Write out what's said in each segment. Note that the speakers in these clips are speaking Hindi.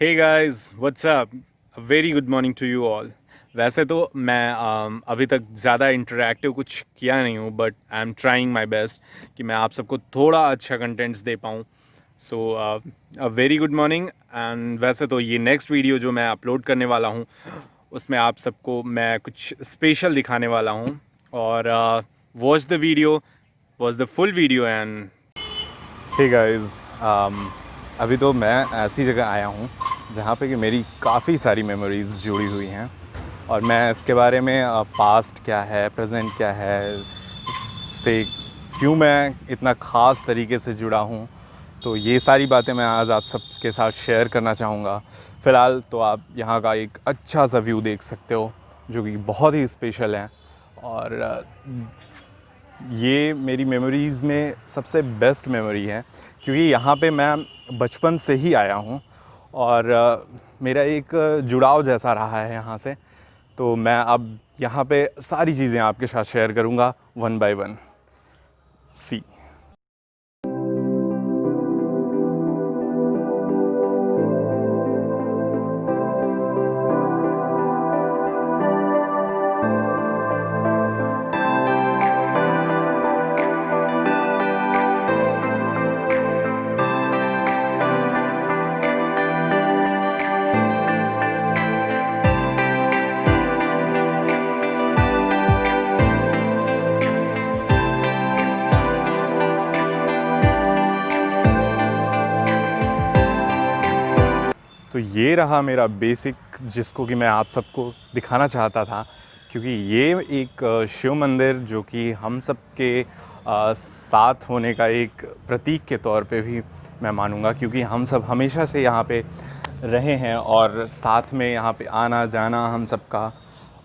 Hey guys what's up. Very good morning to you all. वैसे तो मैं अभी तक ज़्यादा इंटरेक्टिव कुछ किया नहीं हूँ, but I am trying my best कि मैं आप सबको थोड़ा अच्छा कंटेंट्स दे पाऊँ। So very good morning. And वैसे तो ये नेक्स्ट वीडियो जो मैं अपलोड करने वाला हूँ उसमें आप सबको मैं कुछ स्पेशल दिखाने वाला हूँ। और watch the video, watch the full video. And hey guys, अभी तो मैं ऐसी जगह आया हूँ जहाँ पे कि मेरी काफ़ी सारी मेमोरीज़ जुड़ी हुई हैं। और मैं इसके बारे में पास्ट क्या है, प्रेजेंट क्या है, इससे क्यों मैं इतना ख़ास तरीके से जुड़ा हूँ, तो ये सारी बातें मैं आज आप सबके साथ शेयर करना चाहूँगा। फ़िलहाल तो आप यहाँ का एक अच्छा सा व्यू देख सकते हो जो कि बहुत ही स्पेशल है। और ये मेरी मेमोरीज़ में सबसे बेस्ट मेमोरी है क्योंकि यहाँ पे मैं बचपन से ही आया हूँ। और मेरा एक जुड़ाव जैसा रहा है यहाँ से। तो मैं अब यहाँ पे सारी चीज़ें आपके साथ शेयर करूँगा वन बाय वन। सी तो ये रहा मेरा बेसिक, जिसको कि मैं आप सबको दिखाना चाहता था। क्योंकि ये एक शिव मंदिर जो कि हम सब के साथ होने का एक प्रतीक के तौर पे भी मैं मानूंगा, क्योंकि हम सब हमेशा से यहाँ पे रहे हैं और साथ में यहाँ पे आना जाना हम सब का।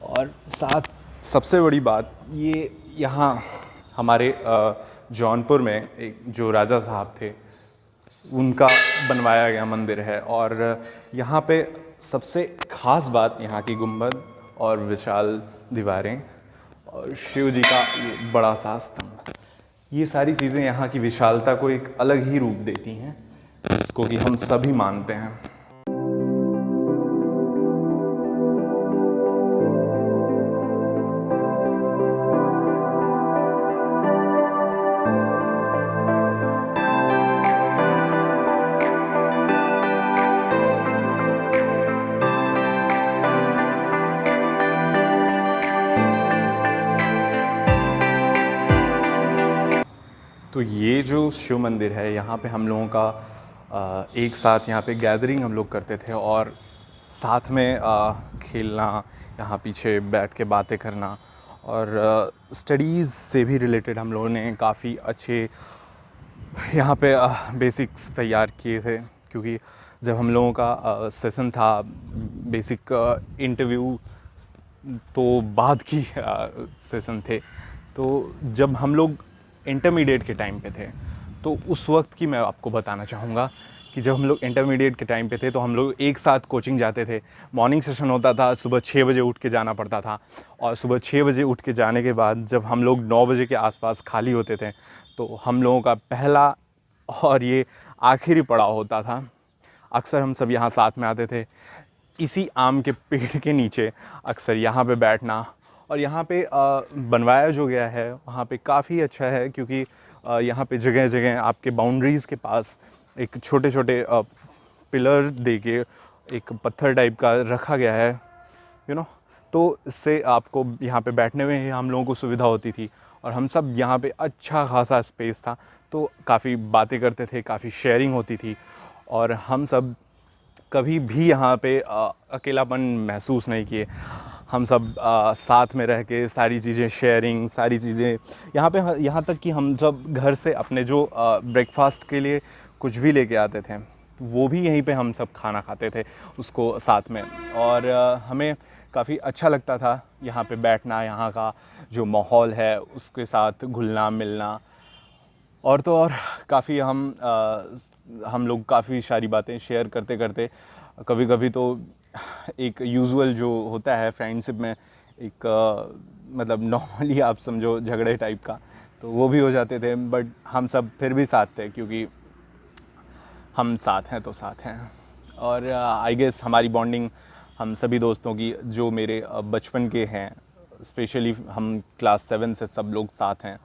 और साथ सबसे बड़ी बात ये, यहाँ हमारे जौनपुर में एक जो राजा साहब थे उनका बनवाया गया मंदिर है। और यहाँ पे सबसे ख़ास बात यहाँ की गुंबद और विशाल दीवारें और शिव जी का ये बड़ा सा स्तंभ, ये सारी चीज़ें यहाँ की विशालता को एक अलग ही रूप देती हैं, जिसको कि हम सभी मानते हैं। तो ये जो शिव मंदिर है, यहाँ पे हम लोगों का एक साथ यहाँ पे गैदरिंग हम लोग करते थे और साथ में खेलना, यहाँ पीछे बैठ के बातें करना। और स्टडीज़ से भी रिलेटेड हम लोगों ने काफ़ी अच्छे यहाँ पे बेसिक्स तैयार किए थे। क्योंकि जब हम लोगों का सेशन था बेसिक इंटरव्यू तो बाद की सेशन थे, तो जब हम लोग इंटरमीडिएट के टाइम पे थे तो उस वक्त की मैं आपको बताना चाहूँगा कि जब हम लोग इंटरमीडिएट के टाइम पे थे तो हम लोग एक साथ कोचिंग जाते थे। मॉर्निंग सेशन होता था, सुबह 6 बजे उठ के जाना पड़ता था। और सुबह 6 बजे उठ के जाने के बाद जब हम लोग 9 बजे के आसपास खाली होते थे तो हम लोगों का पहला और ये आखिरी पड़ाव होता था। अक्सर हम सब यहाँ साथ में आते थे, इसी आम के पेड़ के नीचे अक्सर यहाँ पे बैठना। और यहाँ पे बनवाया जो गया है वहाँ पे काफ़ी अच्छा है, क्योंकि यहाँ पे जगह जगह आपके बाउंड्रीज़ के पास एक छोटे छोटे पिलर दे के एक पत्थर टाइप का रखा गया है, तो इससे आपको यहाँ पे बैठने में हम लोगों को सुविधा होती थी। और हम सब यहाँ पे अच्छा खासा स्पेस था, तो काफ़ी बातें करते थे, काफ़ी शेयरिंग होती थी। और हम सब कभी भी यहाँ पे अकेलापन महसूस नहीं किए। हम सब साथ में रह के सारी चीज़ें शेयरिंग, सारी चीज़ें यहाँ पे, यहाँ तक कि हम जब घर से अपने जो ब्रेकफास्ट के लिए कुछ भी लेके आते थे तो वो भी यहीं पे हम सब खाना खाते थे उसको साथ में। और हमें काफ़ी अच्छा लगता था यहाँ पे बैठना, यहाँ का जो माहौल है उसके साथ घुलना मिलना। और तो और काफ़ी हम लोग काफ़ी सारी बातें शेयर करते करते कभी कभी तो एक यूजुअल जो होता है फ्रेंडशिप में एक मतलब नॉर्मली आप समझो झगड़े टाइप का, तो वो भी हो जाते थे। बट हम सब फिर भी साथ थे, क्योंकि हम साथ हैं तो साथ हैं। और आई गेस हमारी बॉन्डिंग हम सभी दोस्तों की जो मेरे बचपन के हैं, स्पेशली हम क्लास 7 से सब लोग साथ हैं,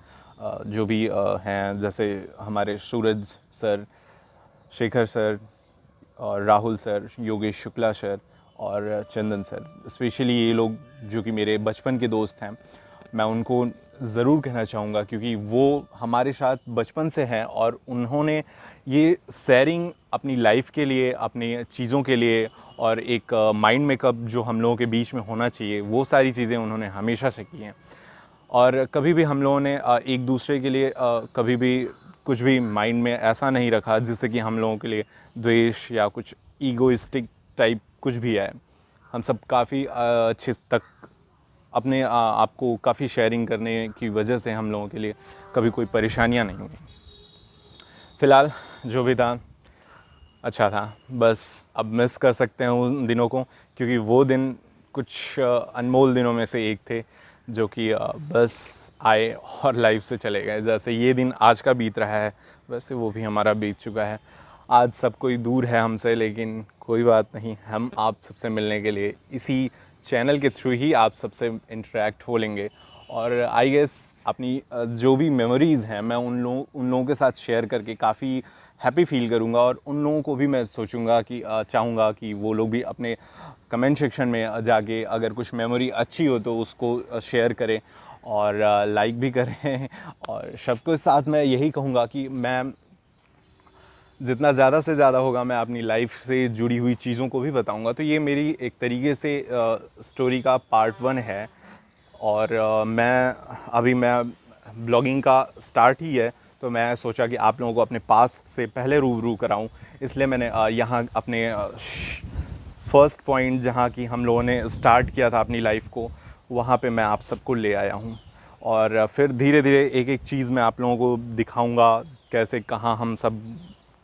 जो भी हैं, जैसे हमारे सूरज सर, शेखर सर और राहुल सर, योगेश शुक्ला सर और चंदन सर, स्पेशली ये लोग जो कि मेरे बचपन के दोस्त हैं, मैं उनको ज़रूर कहना चाहूँगा क्योंकि वो हमारे साथ बचपन से हैं और उन्होंने ये शेयरिंग अपनी लाइफ के लिए, अपनी चीज़ों के लिए और एक माइंड मेकअप जो हम लोगों के बीच में होना चाहिए, वो सारी चीज़ें उन्होंने हमेशा से की हैं। और कभी भी हम लोगों ने एक दूसरे के लिए कभी भी कुछ भी माइंड में ऐसा नहीं रखा जिससे कि हम लोगों के लिए द्वेष या कुछ ईगोइस्टिक टाइप कुछ भी है। हम सब काफ़ी अच्छे तक अपने आप को काफ़ी शेयरिंग करने की वजह से हम लोगों के लिए कभी कोई परेशानियां नहीं हुई। फ़िलहाल जो भी था अच्छा था, बस अब मिस कर सकते हैं उन दिनों को क्योंकि वो दिन कुछ अनमोल दिनों में से एक थे जो कि बस आए और लाइफ से चले गए। जैसे ये दिन आज का बीत रहा है वैसे वो भी हमारा बीत चुका है। आज सब कोई दूर है हमसे, लेकिन कोई बात नहीं, हम आप सबसे मिलने के लिए इसी चैनल के थ्रू ही आप सबसे इंटरेक्ट हो लेंगे। और आई गेस अपनी जो भी मेमोरीज़ हैं मैं उन लोगों के साथ शेयर करके काफ़ी हैप्पी फील करूँगा और उन लोगों को भी मैं सोचूंगा कि चाहूँगा कि वो लोग भी अपने कमेंट सेक्शन में जाके अगर कुछ मेमोरी अच्छी हो तो उसको शेयर करें और लाइक भी करें। और सबके साथ मैं यही कहूँगा कि मैं जितना ज़्यादा से ज़्यादा होगा मैं अपनी लाइफ से जुड़ी हुई चीज़ों को भी बताऊँगा। तो ये मेरी एक तरीके से स्टोरी का पार्ट 1 है और मैं ब्लॉगिंग का स्टार्ट ही है तो मैं सोचा कि आप लोगों को अपने पास से पहले रूबरू कराऊं, इसलिए मैंने यहाँ अपने फर्स्ट पॉइंट जहाँ की हम लोगों ने स्टार्ट किया था अपनी लाइफ को, वहाँ पे मैं आप सबको ले आया हूँ। और फिर धीरे धीरे एक एक चीज़ मैं आप लोगों को दिखाऊंगा, कैसे कहाँ हम सब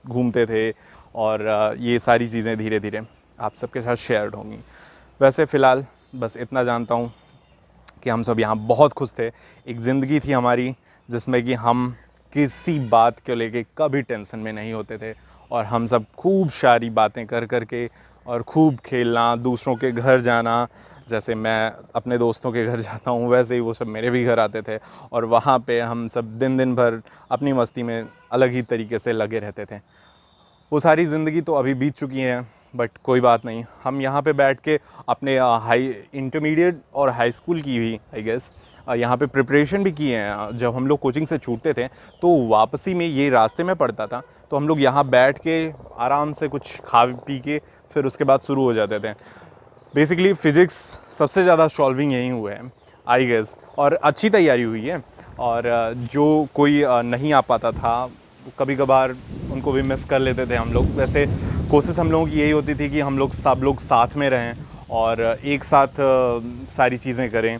घूमते थे और ये सारी चीज़ें धीरे धीरे आप सबके साथ शेयर होंगी। वैसे फ़िलहाल बस इतना जानता हूँ कि हम सब यहाँ बहुत खुश थे। एक ज़िंदगी थी हमारी जिसमें कि हम किसी बात को लेके कभी टेंशन में नहीं होते थे और हम सब खूब सारी बातें कर कर के और खूब खेलना, दूसरों के घर जाना, जैसे मैं अपने दोस्तों के घर जाता हूँ वैसे ही वो सब मेरे भी घर आते थे और वहाँ पे हम सब दिन दिन भर अपनी मस्ती में अलग ही तरीके से लगे रहते थे। वो सारी ज़िंदगी तो अभी बीत चुकी है, बट कोई बात नहीं, हम यहाँ पे बैठ के अपने हाई इंटरमीडिएट और हाई स्कूल की भी आई गेस यहाँ पे प्रिपरेशन भी किए हैं। जब हम लोग कोचिंग से छूटते थे तो वापसी में ये रास्ते में पड़ता था तो हम लोग यहाँ बैठ के आराम से कुछ खा पी के फिर उसके बाद शुरू हो जाते थे। बेसिकली फ़िज़िक्स सबसे ज़्यादा सॉल्विंग यहीं हुए हैं आई गेस, और अच्छी तैयारी हुई है। और जो कोई नहीं आ पाता था कभी कभार उनको भी मिस कर लेते थे हम लोग। वैसे कोशिश हम लोगों की यही होती थी कि हम लोग सब लोग साथ में रहें और एक साथ सारी चीज़ें करें।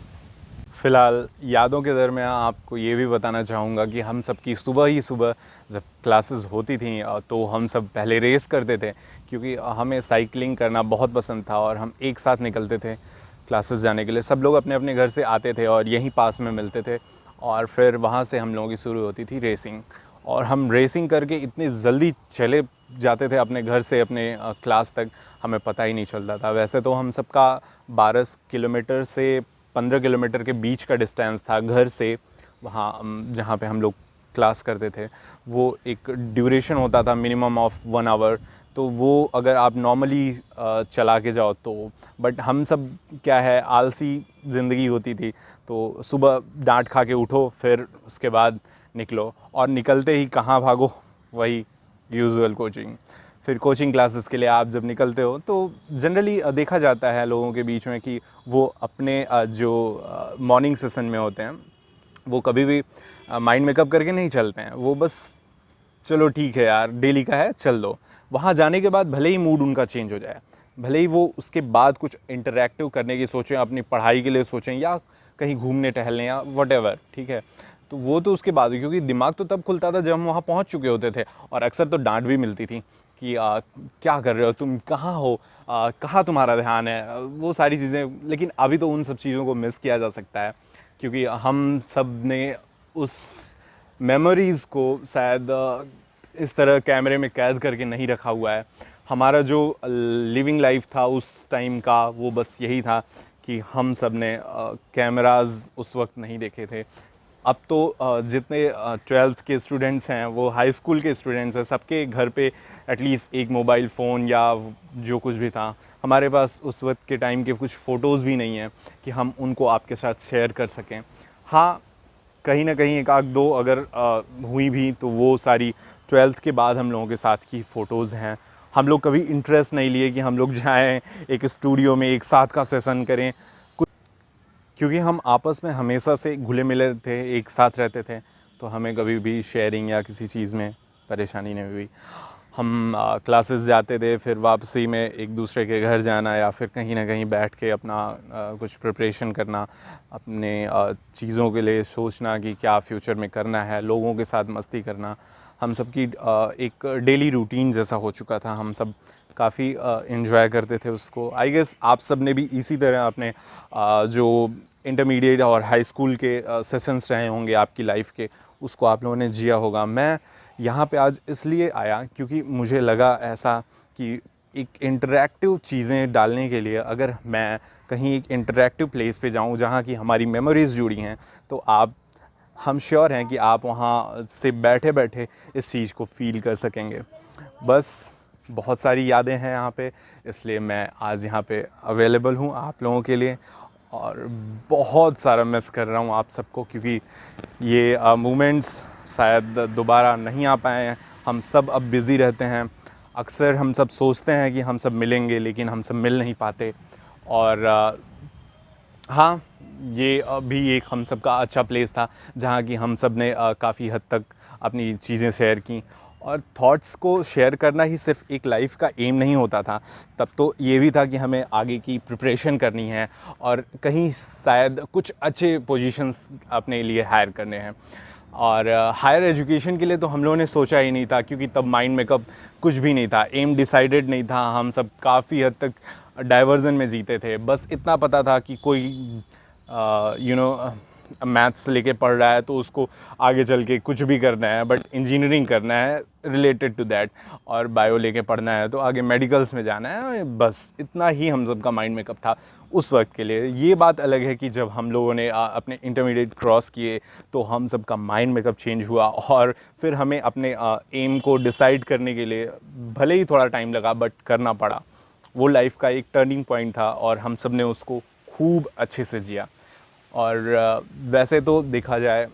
फ़िलहाल यादों के दरमियान आपको ये भी बताना चाहूँगा कि हम सब की सुबह ही सुबह जब क्लासेस होती थी तो हम सब पहले रेस करते थे क्योंकि हमें साइकिलिंग करना बहुत पसंद था और हम एक साथ निकलते थे क्लासेस जाने के लिए। सब लोग अपने अपने घर से आते थे और यहीं पास में मिलते थे और फिर वहाँ से हम लोगों की शुरू होती थी रेसिंग। और हम रेसिंग करके इतनी जल्दी चले जाते थे अपने घर से अपने क्लास तक, हमें पता ही नहीं चलता था। वैसे तो हम सबका 12 किलोमीटर से 15 किलोमीटर के बीच का डिस्टेंस था घर से वहाँ जहाँ पे हम लोग क्लास करते थे। वो एक ड्यूरेशन होता था मिनिमम ऑफ 1 आवर, तो वो अगर आप नॉर्मली चला के जाओ तो, बट हम सब क्या है आलसी ज़िंदगी होती थी तो सुबह डांट खा के उठो फिर उसके बाद निकलो और निकलते ही कहाँ भागो, वही यूजुअल कोचिंग। फिर कोचिंग क्लासेस के लिए आप जब निकलते हो तो जनरली देखा जाता है लोगों के बीच में कि वो अपने जो मॉर्निंग सेशन में होते हैं वो कभी भी माइंड मेकअप करके नहीं चलते हैं। वो बस चलो ठीक है यार डेली का है चल दो। वहाँ जाने के बाद भले ही मूड उनका चेंज हो जाए, भले ही वो उसके बाद कुछ इंटरैक्टिव करने की सोचें, अपनी पढ़ाई के लिए सोचें या कहीं घूमने टहलने या वटेवर, ठीक है, तो वो तो उसके बाद, क्योंकि दिमाग तो तब खुलता था जब हम वहाँ पहुँच चुके होते थे। और अक्सर तो डांट भी मिलती थी कि क्या कर रहे हो तुम, कहाँ हो, कहाँ तुम्हारा ध्यान है, वो सारी चीज़ें। लेकिन अभी तो उन सब चीज़ों को मिस किया जा सकता है क्योंकि हम सब ने उस मेमोरीज़ को शायद इस तरह कैमरे में कैद करके नहीं रखा हुआ है। हमारा जो लिविंग लाइफ था उस टाइम का, वो बस यही था कि हम सब ने कैमराज़ उस वक्त नहीं देखे थे। अब तो जितने 12th के स्टूडेंट्स हैं, वो हाई स्कूल के स्टूडेंट्स हैं, सबके घर पे एटलीस्ट एक मोबाइल फ़ोन या जो कुछ भी था। हमारे पास उस वक्त के टाइम के कुछ फ़ोटोज़ भी नहीं हैं कि हम उनको आपके साथ शेयर कर सकें। हाँ, कहीं ना कहीं एक आध दो अगर हुई भी, तो वो सारी 12th के बाद हम लोगों के साथ की फ़ोटोज़ हैं। हम लोग कभी इंटरेस्ट नहीं लिए कि हम लोग जाएं एक स्टूडियो में एक साथ का सेशन करें, क्योंकि हम आपस में हमेशा से घुले मिले थे, एक साथ रहते थे, तो हमें कभी भी शेयरिंग या किसी चीज़ में परेशानी नहीं हुई। हम क्लासेस जाते थे, फिर वापसी में एक दूसरे के घर जाना या फिर कहीं ना कहीं बैठ के अपना कुछ प्रिपरेशन करना, अपने चीज़ों के लिए सोचना कि क्या फ्यूचर में करना है, लोगों के साथ मस्ती करना, हम सब की एक डेली रूटीन जैसा हो चुका था। हम सब काफ़ी इन्जॉय करते थे उसको। आई गेस आप सब ने भी इसी तरह अपने जो इंटरमीडिएट और हाई स्कूल के सेशंस रहे होंगे आपकी लाइफ के, उसको आप लोगों ने जिया होगा। मैं यहाँ पे आज इसलिए आया क्योंकि मुझे लगा ऐसा कि एक इंटरैक्टिव चीज़ें डालने के लिए अगर मैं कहीं एक इंटरैक्टिव प्लेस पे जाऊँ जहाँ की हमारी मेमोरीज़ जुड़ी हैं, तो हम श्योर हैं कि आप वहाँ से बैठे बैठे इस चीज़ को फ़ील कर सकेंगे। बस बहुत सारी यादें हैं यहाँ पे, इसलिए मैं आज यहाँ पे अवेलेबल हूँ आप लोगों के लिए, और बहुत सारा मिस कर रहा हूँ आप सबको, क्योंकि ये मोमेंट्स शायद दोबारा नहीं आ पाए हैं। हम सब अब बिज़ी रहते हैं। अक्सर हम सब सोचते हैं कि हम सब मिलेंगे, लेकिन हम सब मिल नहीं पाते। और हाँ, ये भी एक हम सब का अच्छा प्लेस था जहाँ की हम सब ने काफ़ी हद तक अपनी चीज़ें शेयर की। और थॉट्स को शेयर करना ही सिर्फ एक लाइफ का एम नहीं होता था, तब तो ये भी था कि हमें आगे की प्रिपरेशन करनी है और कहीं शायद कुछ अच्छे पोजीशंस अपने लिए हायर करने हैं। और हायर एजुकेशन के लिए तो हम लोगों ने सोचा ही नहीं था, क्योंकि तब माइंड में कब कुछ भी नहीं था, एम डिसाइडेड नहीं था। हम सब काफ़ी हद तक डाइवर्जन में जीते थे। बस इतना पता था कि कोई मैथ्स लेके पढ़ रहा है तो उसको आगे चल के कुछ भी करना है, बट इंजीनियरिंग करना है रिलेटेड टू दैट, और बायो लेके पढ़ना है तो आगे मेडिकल्स में जाना है। बस इतना ही हम सब का माइंड मेकअप था उस वक्त के लिए। ये बात अलग है कि जब हम लोगों ने अपने इंटरमीडिएट क्रॉस किए तो हम सब का माइंड मेकअप चेंज हुआ, और फिर हमें अपने एम को डिसाइड करने के लिए भले ही थोड़ा टाइम लगा, बट करना पड़ा। वो लाइफ का एक टर्निंग पॉइंट था और हम सब ने उसको खूब अच्छे से जिया। और वैसे तो देखा जाए,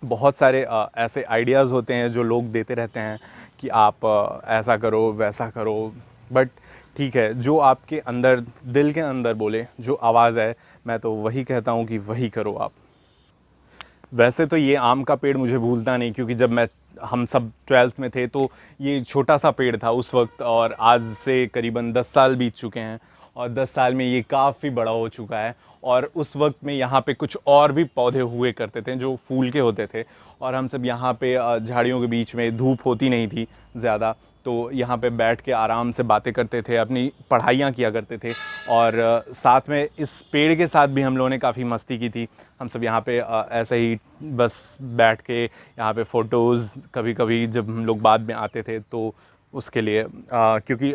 बहुत सारे ऐसे आइडियाज़ होते हैं जो लोग देते रहते हैं कि आप ऐसा करो वैसा करो, बट ठीक है, जो आपके अंदर दिल के अंदर बोले, जो आवाज़ है, मैं तो वही कहता हूँ कि वही करो आप। वैसे तो ये आम का पेड़ मुझे भूलता नहीं, क्योंकि जब हम सब 12th में थे तो ये छोटा सा पेड़ था उस वक्त, और आज से करीबन 10 साल बीत चुके हैं, और 10 साल में ये काफ़ी बड़ा हो चुका है। और उस वक्त में यहाँ पे कुछ और भी पौधे हुए करते थे जो फूल के होते थे, और हम सब यहाँ पे झाड़ियों के बीच में, धूप होती नहीं थी ज़्यादा, तो यहाँ पे बैठ के आराम से बातें करते थे, अपनी पढ़ाइयाँ किया करते थे। और साथ में इस पेड़ के साथ भी हम लोगों ने काफ़ी मस्ती की थी। हम सब यहाँ पे ऐसे ही बस बैठ के यहाँ पे फ़ोटोज़, कभी कभी जब हम लोग बाद में आते थे तो उसके लिए क्योंकि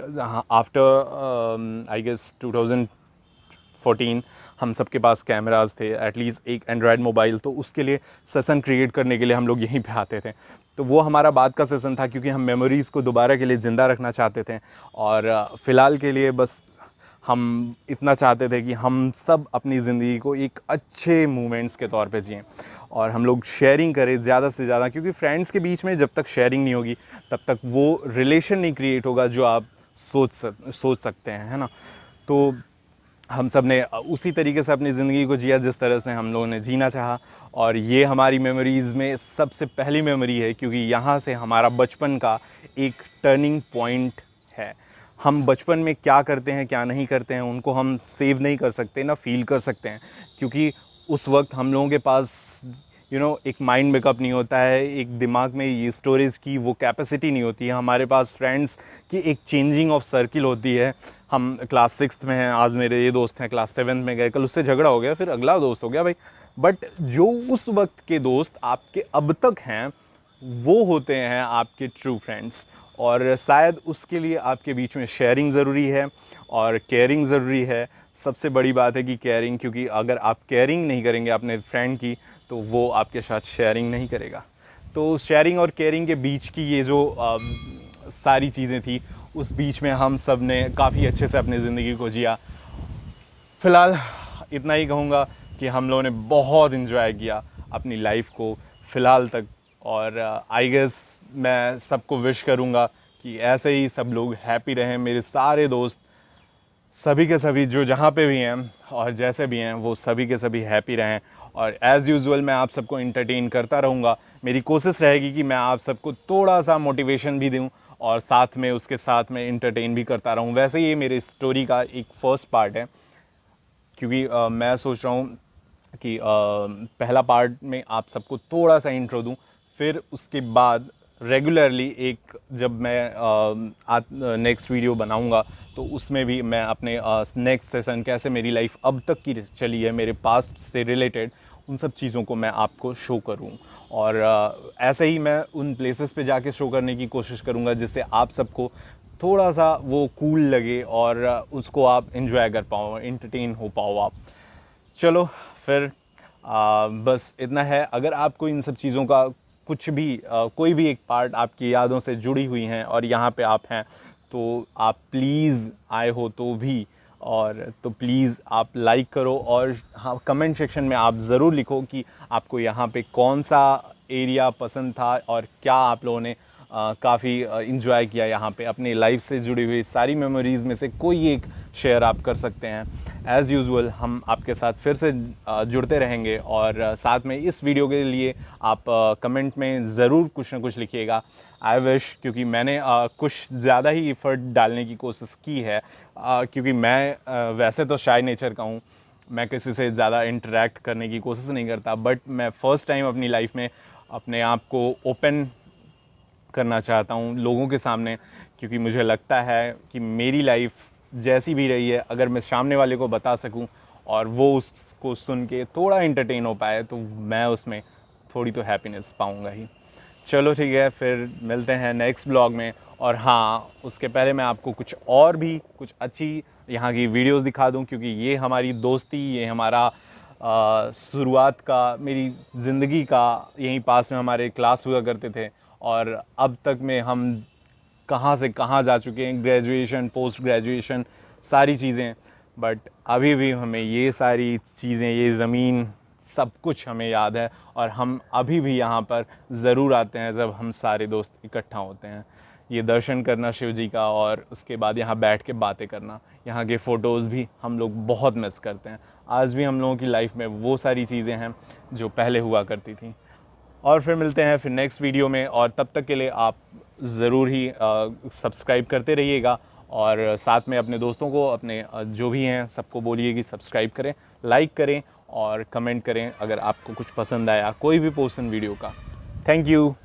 आफ्टर आई गेस 2014 हम सब के पास कैमरास थे, एटलीस्ट एक एंड्रॉयड मोबाइल, तो उसके लिए सेशन क्रिएट करने के लिए हम लोग यहीं पे आते थे। तो वो हमारा बाद का सेशन था, क्योंकि हम मेमोरीज़ को दोबारा के लिए ज़िंदा रखना चाहते थे। और फ़िलहाल के लिए बस हम इतना चाहते थे कि हम सब अपनी ज़िंदगी को एक अच्छे मोमेंट्स के तौर पे जिएं, और हम लोग शेयरिंग करें ज़्यादा से ज़्यादा, क्योंकि फ्रेंड्स के बीच में जब तक शेयरिंग नहीं होगी तब तक वो रिलेशन नहीं क्रिएट होगा जो आप सोच सकते हैं, है ना। तो हम सब ने उसी तरीके से अपनी ज़िंदगी को जिया जिस तरह से हम लोगों ने जीना चाहा, और ये हमारी मेमोरीज़ में सबसे पहली मेमोरी है, क्योंकि यहाँ से हमारा बचपन का एक टर्निंग पॉइंट है। हम बचपन में क्या करते हैं क्या नहीं करते हैं उनको हम सेव नहीं कर सकते, ना फील कर सकते हैं, क्योंकि उस वक्त हम लोगों के पास एक माइंड मेकअप नहीं होता है, एक दिमाग में ये स्टोरेज की वो कैपेसिटी नहीं होती है। हमारे पास फ्रेंड्स की एक चेंजिंग ऑफ सर्किल होती है। हम क्लास 6 में हैं, आज मेरे ये दोस्त हैं क्लास 7 में गए, कल उससे झगड़ा हो गया, फिर अगला दोस्त हो गया भाई। बट जो उस वक्त के दोस्त आपके अब तक हैं, वो होते हैं आपके ट्रू फ्रेंड्स। और शायद उसके लिए आपके बीच में शेयरिंग ज़रूरी है और केयरिंग ज़रूरी है। सबसे बड़ी बात है कि केयरिंग, क्योंकि अगर आप केयरिंग नहीं करेंगे अपने फ्रेंड की तो वो आपके साथ शेयरिंग नहीं करेगा। तो शेयरिंग और केयरिंग के बीच की ये जो सारी चीज़ें थी, उस बीच में हम सब ने काफ़ी अच्छे से अपनी ज़िंदगी को जिया। फ़िलहाल इतना ही कहूँगा कि हम लोगों ने बहुत इन्जॉय किया अपनी लाइफ को फ़िलहाल तक, और आई गेस मैं सबको विश करूँगा कि ऐसे ही सब लोग हैप्पी रहें। मेरे सारे दोस्त सभी के सभी जो जहाँ पे भी हैं और जैसे भी हैं वो सभी के सभी हैप्पी रहें, और एज़ यूजुअल मैं आप सबको इंटरटेन करता रहूँगा। मेरी कोशिश रहेगी कि मैं आप सबको थोड़ा सा मोटिवेशन भी दूँ और साथ में उसके साथ में इंटरटेन भी करता रहूँ। वैसे ये मेरे स्टोरी का एक फ़र्स्ट पार्ट है, क्योंकि मैं सोच रहा हूँ कि पहला पार्ट में आप सबको थोड़ा सा इंट्रो दूँ, फिर उसके बाद रेगुलरली एक जब मैं नेक्स्ट वीडियो बनाऊँगा तो उसमें भी मैं अपने नेक्स्ट सेशन कैसे मेरी लाइफ अब तक की चली है मेरे पास्ट से रिलेटेड, उन सब चीज़ों को मैं आपको शो करूँ। और ऐसे ही मैं उन प्लेसेस पे जाके शो करने की कोशिश करूँगा जिससे आप सबको थोड़ा सा वो कूल लगे और उसको आप एंजॉय कर पाओ, एंटरटेन हो पाओ आप। चलो फिर बस इतना है। अगर आपको इन सब चीज़ों का कुछ भी कोई भी एक पार्ट आपकी यादों से जुड़ी हुई हैं और यहाँ पे आप हैं, तो आप प्लीज़ आए हो तो भी, और तो प्लीज़ आप लाइक करो, और हाँ कमेंट सेक्शन में आप ज़रूर लिखो कि आपको यहाँ पे कौन सा एरिया पसंद था और क्या आप लोगों ने काफ़ी इंजॉय किया यहाँ पे। अपनी लाइफ से जुड़ी हुई सारी मेमोरीज़ में से कोई एक शेयर आप कर सकते हैं। एज़ यूजुअल हम आपके साथ फिर से जुड़ते रहेंगे, और साथ में इस वीडियो के लिए आप कमेंट में ज़रूर कुछ ना कुछ लिखिएगा। आई विश, क्योंकि मैंने कुछ ज़्यादा ही एफर्ट डालने की कोशिश की है, क्योंकि मैं वैसे तो शाय नेचर का हूँ, मैं किसी से ज़्यादा इंटरेक्ट करने की कोशिश नहीं करता, बट मैं फ़र्स्ट टाइम अपनी लाइफ में अपने आप को ओपन करना चाहता हूँ लोगों के सामने, क्योंकि मुझे लगता है कि मेरी लाइफ जैसी भी रही है, अगर मैं सामने वाले को बता सकूँ और वो उसको सुन के थोड़ा इंटरटेन हो पाए, तो मैं उसमें थोड़ी तो हैप्पीनेस पाऊँगा ही। चलो ठीक है, फिर मिलते हैं नेक्स्ट ब्लॉग में। और हाँ, उसके पहले मैं आपको कुछ और भी कुछ अच्छी यहाँ की वीडियोस दिखा दूँ, क्योंकि ये हमारी दोस्ती, ये हमारा शुरुआत का, मेरी ज़िंदगी का, यहीं पास में हमारे क्लास हुआ करते थे, और अब तक में हम कहाँ से कहाँ जा चुके हैं, ग्रेजुएशन, पोस्ट ग्रेजुएशन, सारी चीज़ें। बट अभी भी हमें ये सारी चीज़ें, ये ज़मीन, सब कुछ हमें याद है, और हम अभी भी यहाँ पर ज़रूर आते हैं जब हम सारे दोस्त इकट्ठा होते हैं। ये दर्शन करना शिव जी का, और उसके बाद यहाँ बैठ के बातें करना, यहाँ के फ़ोटोज़ भी हम लोग बहुत मिस करते हैं। आज भी हम लोगों की लाइफ में वो सारी चीज़ें हैं जो पहले हुआ करती थी। और फिर मिलते हैं फिर नेक्स्ट वीडियो में, और तब तक के लिए आप ज़रूर ही सब्सक्राइब करते रहिएगा, और साथ में अपने दोस्तों को, अपने जो भी हैं सबको बोलिए कि सब्सक्राइब करें, लाइक करें और कमेंट करें अगर आपको कुछ पसंद आया कोई भी पोर्शन वीडियो का। Thank you.